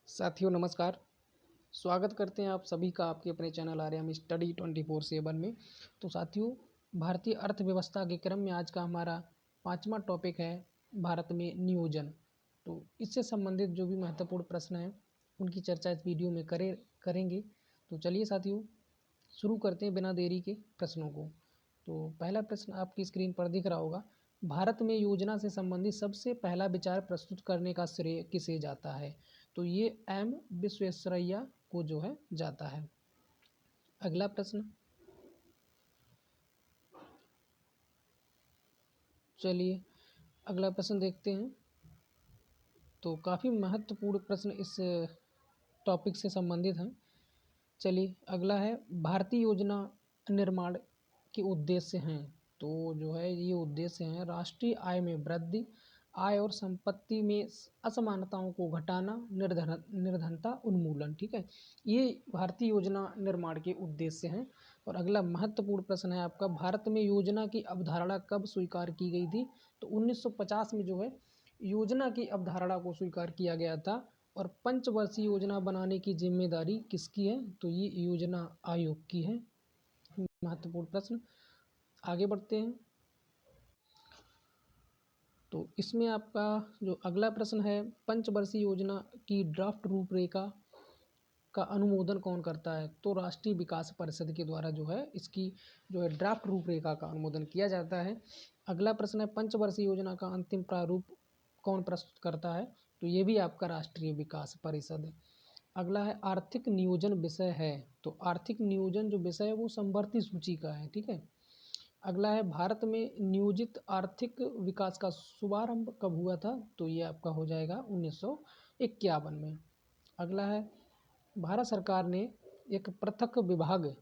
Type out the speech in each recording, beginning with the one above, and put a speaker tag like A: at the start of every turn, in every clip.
A: साथियों नमस्कार। स्वागत करते हैं आप सभी का आपके अपने चैनल आर्यम स्टडी 24/7 में। तो साथियों, भारतीय अर्थव्यवस्था के क्रम में आज का हमारा 5वां टॉपिक है भारत में नियोजन। तो इससे संबंधित जो भी महत्वपूर्ण प्रश्न हैं उनकी चर्चा इस वीडियो में करेंगे। तो चलिए साथियों, शुरू करते हैं बिना देरी के प्रश्नों को। तो पहला प्रश्न आपकी स्क्रीन पर दिख रहा होगा। भारत में योजना से संबंधित सबसे पहला विचार प्रस्तुत करने का श्रेय किसे जाता है? तो ये एम विश्वेश्वरैया को जो है जाता है। अगला प्रश्न, चलिए अगला प्रश्न देखते हैं। तो काफ़ी महत्वपूर्ण प्रश्न इस टॉपिक से संबंधित हैं। चलिए अगला है, भारतीय योजना निर्माण के उद्देश्य हैं। तो जो है ये उद्देश्य हैं राष्ट्रीय आय में वृद्धि, आय और संपत्ति में असमानताओं को घटाना, निर्धनता उन्मूलन। ठीक है, ये भारतीय योजना निर्माण के उद्देश्य हैं। और अगला महत्वपूर्ण प्रश्न है आपका, भारत में योजना की अवधारणा कब स्वीकार की गई थी? तो 1950 में जो है योजना की अवधारणा को स्वीकार किया गया था। और पंचवर्षीय योजना बनाने की जिम्मेदारी किसकी है? तो ये योजना आयोग की है। महत्वपूर्ण प्रश्न, आगे बढ़ते हैं। तो इसमें आपका जो अगला प्रश्न है, पंचवर्षीय योजना की ड्राफ्ट रूपरेखा का अनुमोदन कौन करता है? तो राष्ट्रीय विकास परिषद के द्वारा जो है इसकी जो है ड्राफ्ट रूपरेखा का अनुमोदन किया जाता है। अगला प्रश्न है, पंचवर्षीय योजना का अंतिम प्रारूप कौन प्रस्तुत करता है? तो ये भी आपका राष्ट्रीय विकास परिषद है। अगला है, आर्थिक नियोजन विषय है। तो आर्थिक नियोजन जो विषय है वो समवर्ती सूची का है। ठीक है। अगला है, भारत में नियोजित आर्थिक विकास का शुभारंभ कब हुआ था? तो ये आपका हो जाएगा 1951 में। अगला है, भारत सरकार ने एक पृथक विभाग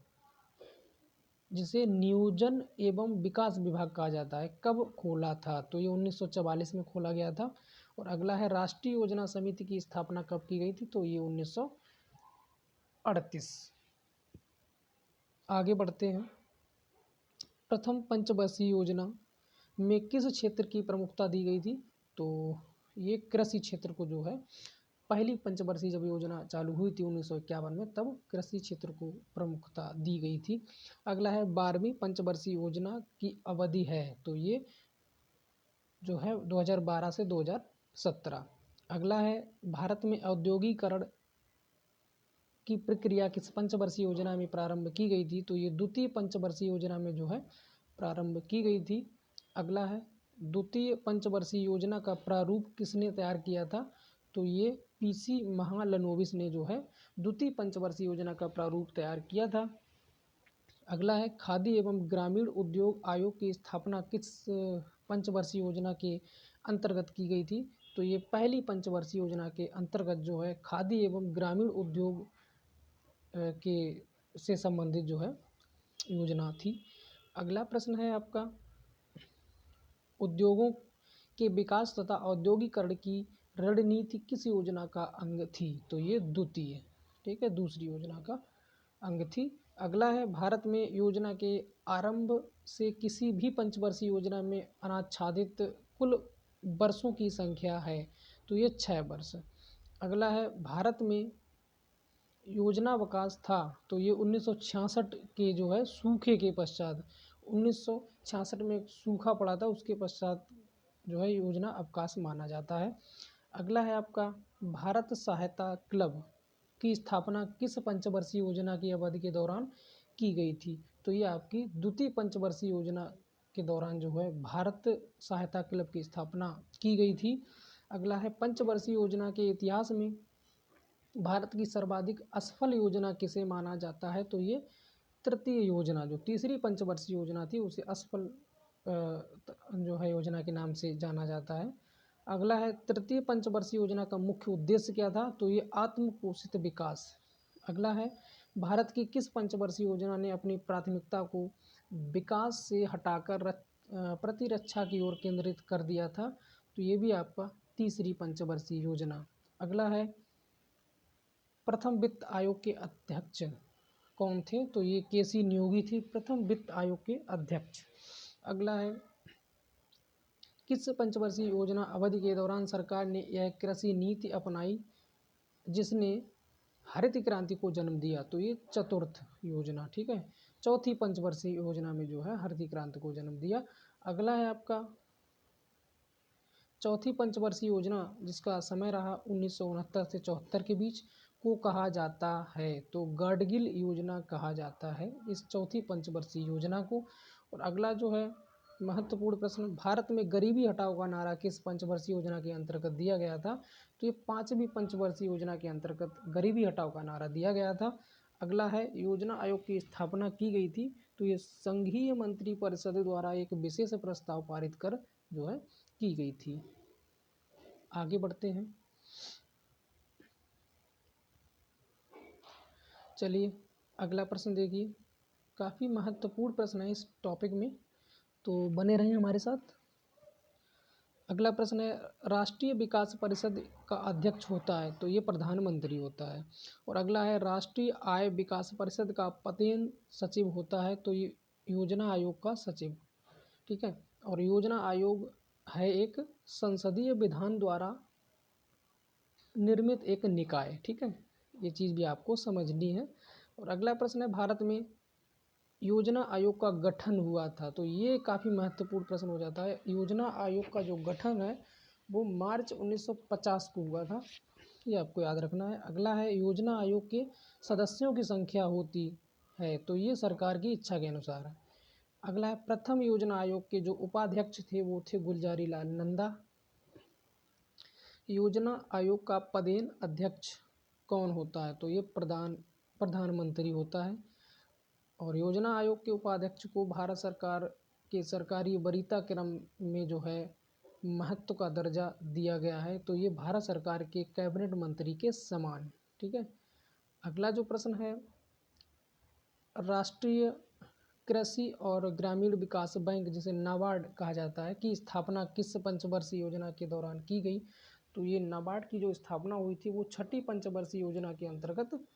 A: जिसे नियोजन एवं विकास विभाग कहा जाता है कब खोला था? तो ये 1944 में खोला गया था। और अगला है, राष्ट्रीय योजना समिति की स्थापना कब की गई थी? तो ये 1938। आगे बढ़ते हैं। प्रथम पंचवर्षीय योजना में किस क्षेत्र की प्रमुखता दी गई थी? तो ये कृषि क्षेत्र को जो है पहली पंचवर्षीय जब योजना चालू हुई थी 1951 में, तब कृषि क्षेत्र को प्रमुखता दी गई थी। अगला है, 12वीं पंचवर्षीय योजना की अवधि है। तो ये जो है 2012 से 2017। अगला है, भारत में औद्योगिकरण की प्रक्रिया किस पंचवर्षीय योजना में प्रारंभ की गई थी? तो ये द्वितीय पंचवर्षीय योजना में जो है प्रारंभ की गई थी। अगला है, द्वितीय पंचवर्षीय योजना का प्रारूप किसने तैयार किया था? तो ये पीसी महालनोबिस ने जो है द्वितीय पंचवर्षीय योजना का प्रारूप तैयार किया था। अगला है, खादी एवं ग्रामीण उद्योग आयोग की स्थापना किस पंचवर्षीय योजना के अंतर्गत की गई थी? तो ये पहली पंचवर्षीय योजना के अंतर्गत जो है खादी एवं ग्रामीण उद्योग के से संबंधित जो है योजना थी। अगला प्रश्न है आपका, उद्योगों के विकास तथा औद्योगिकरण की रणनीति किस योजना का अंग थी? तो ये द्वितीय, ठीक है, दूसरी योजना का अंग थी। अगला है, भारत में योजना के आरंभ से किसी भी पंचवर्षीय योजना में अनाच्छादित कुल वर्षों की संख्या है। तो ये 6 वर्ष। अगला है, भारत में योजनावकाश था। तो ये 1966 के जो है सूखे के पश्चात, 1966 में सूखा पड़ा था, उसके पश्चात जो है योजना अवकाश माना जाता है। अगला है आपका, भारत सहायता क्लब की स्थापना किस पंचवर्षीय योजना की अवधि के दौरान की गई थी? तो ये आपकी द्वितीय पंचवर्षीय योजना के दौरान जो है भारत सहायता क्लब की स्थापना की गई थी। अगला है, पंचवर्षीय योजना के इतिहास में भारत की सर्वाधिक असफल योजना किसे माना जाता है? तो ये तृतीय योजना, जो तीसरी पंचवर्षीय योजना थी, उसे असफल जो है योजना के नाम से जाना जाता है। अगला है, तृतीय पंचवर्षीय योजना का मुख्य उद्देश्य क्या था? तो ये आत्मपोषित विकास। अगला है, भारत की किस पंचवर्षीय योजना ने अपनी प्राथमिकता को विकास से हटाकर प्रतिरक्षा की ओर केंद्रित कर दिया था? तो ये भी आपका तीसरी पंचवर्षीय योजना। अगला है, प्रथम वित्त आयोग के अध्यक्ष कौन थे? तो ये केसी नियोगी थी, प्रथम वित्त आयोग के अध्यक्ष। अगला है, किस पंचवर्षीय योजना अवधि के दौरान सरकार ने यह कृषि नीति अपनाई जिसने हरित क्रांति को जन्म दिया, तो ये चतुर्थ योजना, ठीक है, चौथी पंचवर्षीय योजना में जो है हरित क्रांति को जन्म दिया। अगला है आपका चौथी पंचवर्षीय योजना, जिसका समय रहा 1969 से 74 के बीच, को कहा जाता है, तो गाडगिल योजना कहा जाता है इस चौथी पंचवर्षीय योजना को। और अगला जो है महत्वपूर्ण प्रश्न, भारत में गरीबी हटाओ का नारा किस पंचवर्षीय योजना के अंतर्गत दिया गया था, तो ये पांचवी पंचवर्षीय योजना के अंतर्गत गरीबी हटाओ का नारा दिया गया था। अगला है योजना आयोग की स्थापना की गई थी, तो ये संघीय मंत्री परिषद द्वारा एक विशेष प्रस्ताव पारित कर जो है की गई थी। आगे बढ़ते हैं, चलिए अगला प्रश्न देखिए, काफ़ी महत्वपूर्ण प्रश्न है इस टॉपिक में, तो बने रहें हमारे साथ। अगला प्रश्न है, राष्ट्रीय विकास परिषद का अध्यक्ष होता है, तो ये प्रधानमंत्री होता है। और अगला है, राष्ट्रीय आय विकास परिषद का पदेन सचिव होता है, तो ये योजना आयोग का सचिव, ठीक है। और योजना आयोग है एक संसदीय विधान द्वारा निर्मित एक निकाय, ठीक है, ये चीज़ भी आपको समझनी है। और अगला प्रश्न है, भारत में योजना आयोग का गठन हुआ था, तो ये काफ़ी महत्वपूर्ण प्रश्न हो जाता है। योजना आयोग का जो गठन है वो मार्च 1950 को हुआ था, ये आपको याद रखना है। अगला है, योजना आयोग के सदस्यों की संख्या होती है, तो ये सरकार की इच्छा के अनुसार है। अगला है, प्रथम योजना आयोग के जो उपाध्यक्ष थे वो थे गुलजारी लाल नंदा। योजना आयोग का पदेन अध्यक्ष कौन होता है, तो ये प्रधानमंत्री होता है। और योजना आयोग के उपाध्यक्ष को भारत सरकार के सरकारी वरीयता क्रम में जो है महत्व का दर्जा दिया गया है, तो ये भारत सरकार के कैबिनेट मंत्री के समान, ठीक है। अगला जो प्रश्न है, राष्ट्रीय कृषि और ग्रामीण विकास बैंक, जिसे नाबार्ड कहा जाता है, की स्थापना किस पंचवर्षीय योजना के दौरान की गई, तो ये नाबार्ड की जो स्थापना हुई थी वो छठी पंचवर्षीय योजना के अंतर्गत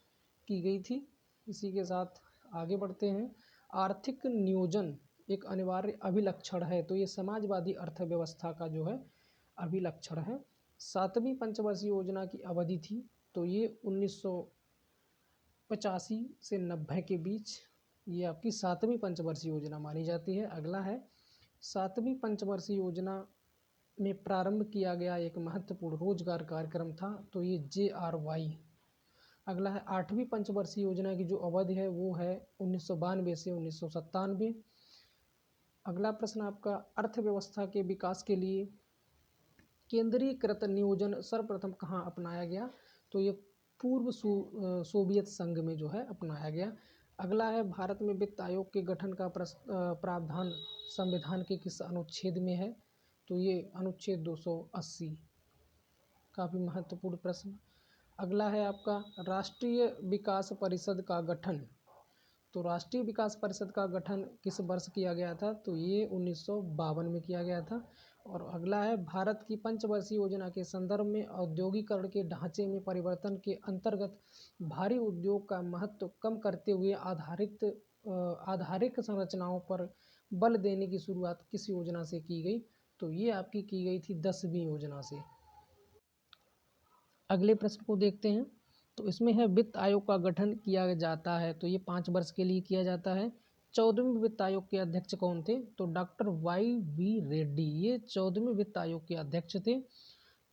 A: की गई थी। इसी के साथ आगे बढ़ते हैं, आर्थिक नियोजन एक अनिवार्य अभिलक्षण है, तो ये समाजवादी अर्थव्यवस्था का जो है अभिलक्षण है। सातवीं पंचवर्षीय योजना की अवधि थी, तो ये 1985 से 90 के बीच ये आपकी सातवीं पंचवर्षीय योजना मानी जाती है। अगला है, सातवीं पंचवर्षीय योजना में प्रारंभ किया गया एक महत्वपूर्ण रोजगार कार्यक्रम था, तो ये JRY। अगला है, आठवीं पंचवर्षीय योजना की जो अवधि है वो है 1992 से 1997। अगला प्रश्न आपका, अर्थव्यवस्था के विकास के लिए केंद्रीकृत नियोजन सर्वप्रथम कहाँ अपनाया गया, तो ये पूर्व सोवियत संघ में जो है अपनाया गया। अगला है, भारत में वित्त आयोग के गठन का प्रावधान संविधान के किस अनुच्छेद में है, तो ये अनुच्छेद 280। काफ़ी महत्वपूर्ण प्रश्न। अगला है आपका, राष्ट्रीय विकास परिषद का गठन, तो राष्ट्रीय विकास परिषद का गठन किस वर्ष किया गया था, तो ये 1952 में किया गया था। और अगला है, भारत की पंचवर्षीय योजना के संदर्भ में औद्योगिकरण के ढांचे में परिवर्तन के अंतर्गत भारी उद्योग का महत्व कम करते हुए आधारिक संरचनाओं पर बल देने की शुरुआत किस योजना से की गई, तो ये आपकी की गई थी 10वीं योजना से। अगले प्रश्न को देखते हैं, तो इसमें है, वित्त आयोग का गठन किया जाता है, तो ये 5 वर्ष के लिए किया जाता है। 14वें वित्त आयोग के अध्यक्ष कौन थे, तो डॉक्टर YV रेड्डी, ये 14वें वित्त आयोग के अध्यक्ष थे।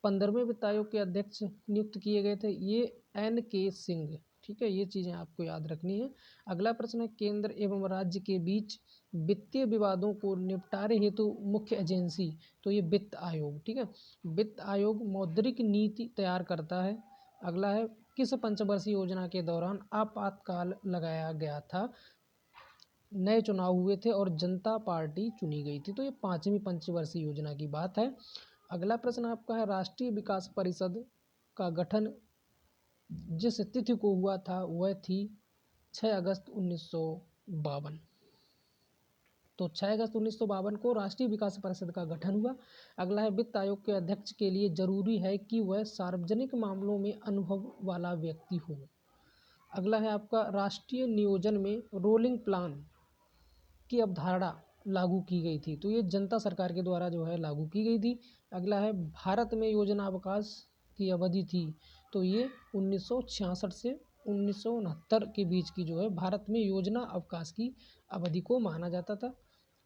A: 15वें वित्त आयोग के अध्यक्ष नियुक्त किए गए थे, ये NK सिंह, ठीक है, ये चीज़ें आपको याद रखनी है। अगला प्रश्न है, केंद्र एवं राज्य के बीच वित्तीय विवादों को निपटारे हेतु मुख्य एजेंसी, तो ये वित्त आयोग, ठीक है। वित्त आयोग मौद्रिक नीति तैयार करता है। अगला है, किस पंचवर्षीय योजना के दौरान आपातकाल लगाया गया था, नए चुनाव हुए थे और जनता पार्टी चुनी गई थी, तो ये 5वीं पंचवर्षीय योजना की बात है। अगला प्रश्न आपका है, राष्ट्रीय विकास परिषद का गठन जिस तिथि को हुआ था वह थी 6 अगस्त 1952, तो 6 अगस्त 1952 को राष्ट्रीय विकास परिषद का गठन हुआ। अगला है, वित्त आयोग के अध्यक्ष के लिए जरूरी है कि वह सार्वजनिक मामलों में अनुभव वाला व्यक्ति हो। अगला है आपका, राष्ट्रीय नियोजन में रोलिंग प्लान की अवधारणा लागू की गई थी, तो ये जनता सरकार के द्वारा जो है लागू की गई थी। अगला है, भारत में योजना अवकाश की अवधि थी, तो ये 1966 से 1969 के बीच की जो है भारत में योजना अवकाश की अवधि को माना जाता था।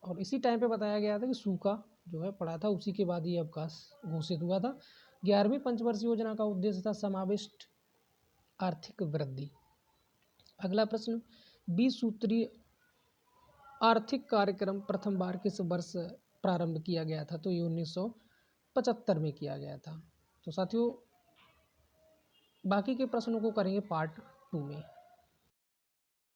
A: और इसी टाइम पे बताया गया था कि सूखा जो है पड़ा था, उसी के बाद ये अवकाश घोषित हुआ था। 11वीं पंचवर्षीय योजना का उद्देश्य था समाविष्ट आर्थिक वृद्धि। अगला प्रश्न, 20 सूत्रीय आर्थिक कार्यक्रम प्रथम बार किस वर्ष प्रारंभ किया गया था? तो ये 1975 में किया गया था। तो साथियों बाकी के प्रश्नों को करेंगे पार्ट 2 में।